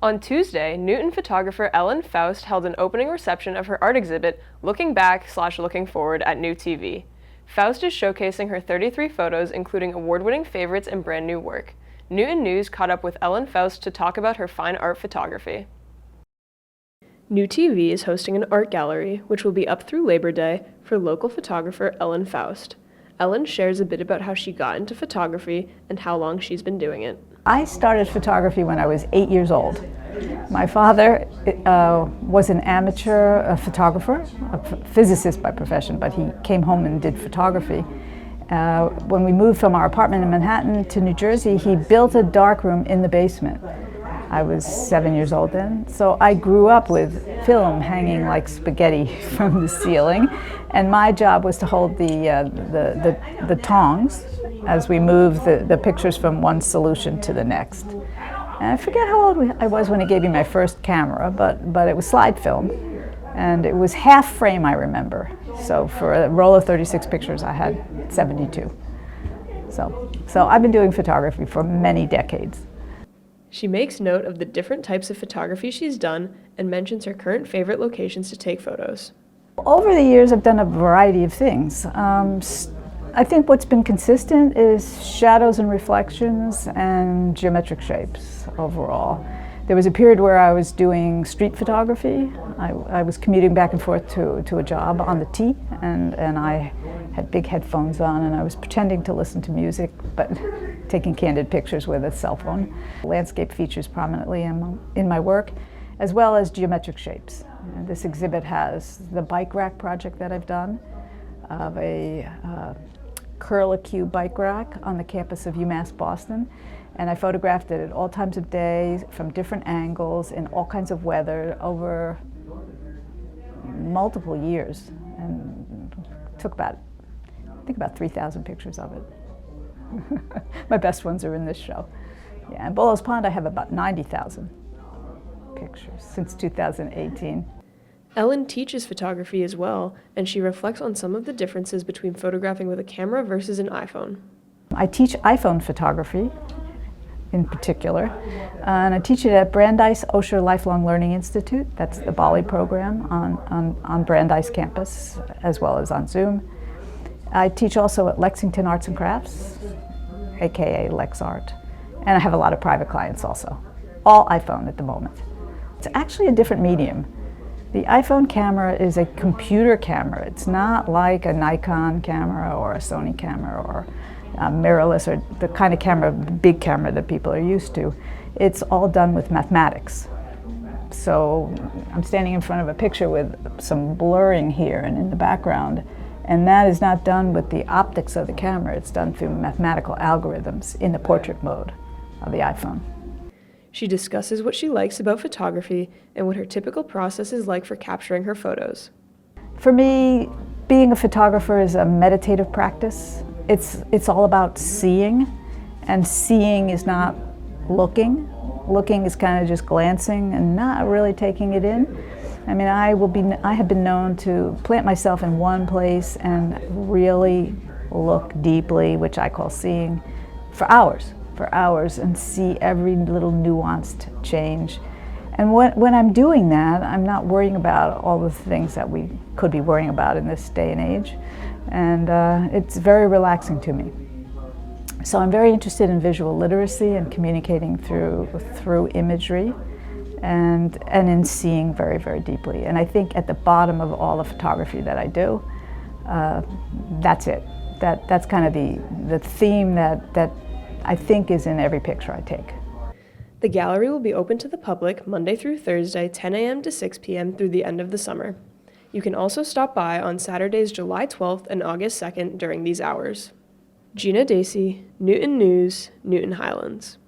On Tuesday, Newton photographer Ellen Foust held an opening reception of her art exhibit, Looking Back/Looking Forward at NewTV. Foust is showcasing her 33 photos, including award-winning favorites and brand new work. Newton News caught up with Ellen Foust to talk about her fine art photography. NewTV is hosting an art gallery, which will be up through Labor Day, for local photographer Ellen Foust. Ellen shares a bit about how she got into photography and how long she's been doing it. I started photography when I was 8 years old. My father was an amateur photographer, a physicist by profession, but he came home and did photography. When we moved from our apartment in Manhattan to New Jersey, he built a darkroom in the basement. I was 7 years old then, so I grew up with film hanging like spaghetti from the ceiling, and my job was to hold the tongs as we moved the pictures from one solution to the next. And I forget how old I was when he gave me my first camera, but it was slide film, and it was half frame, I remember. So for a roll of 36 pictures, I had 72. So I've been doing photography for many decades. She makes note of the different types of photography she's done and mentions her current favorite locations to take photos. Over the years, I've done a variety of things. I think what's been consistent is shadows and reflections and geometric shapes overall. There was a period where I was doing street photography. I was commuting back and forth to a job on the T, and I had big headphones on, and I was pretending to listen to music, but taking candid pictures with a cell phone. Landscape features prominently in my work, as well as geometric shapes. And this exhibit has the bike rack project that I've done of a curlicue bike rack on the campus of UMass Boston. And I photographed it at all times of day, from different angles, in all kinds of weather, over multiple years, and took I think about 3,000 pictures of it. My best ones are in this show. Yeah, in Bolo's Pond I have about 90,000 pictures since 2018. Ellen teaches photography as well, and she reflects on some of the differences between photographing with a camera versus an iPhone. I teach iPhone photography in particular, and I teach it at Brandeis Osher Lifelong Learning Institute. That's the Bali program on Brandeis campus, as well as on Zoom. I teach also at Lexington Arts and Crafts, aka LexArt, and I have a lot of private clients also. All iPhone at the moment. It's actually a different medium. The iPhone camera is a computer camera. It's not like a Nikon camera or a Sony camera or mirrorless or the kind of camera, big camera that people are used to. It's all done with mathematics. So I'm standing in front of a picture with some blurring here and in the background, and that is not done with the optics of the camera. It's done through mathematical algorithms in the portrait mode of the iPhone. She discusses what she likes about photography and what her typical process is like for capturing her photos. For me, being a photographer is a meditative practice. It's all about seeing, and seeing is not looking. Looking is kind of just glancing and not really taking it in. I mean, I have been known to plant myself in one place and really look deeply, which I call seeing, for hours and see every little nuanced change. And when I'm doing that, I'm not worrying about all the things that we could be worrying about in this day and age. And it's very relaxing to me. So I'm very interested in visual literacy and communicating through imagery and in seeing very, very deeply. And I think at the bottom of all the photography that I do, that's it. That's kind of the theme that I think is in every picture I take. The gallery will be open to the public Monday through Thursday, 10 a.m. to 6 p.m. through the end of the summer. You can also stop by on Saturdays, July 12th and August 2nd during these hours. Gina Dacey, Newton News, Newton Highlands.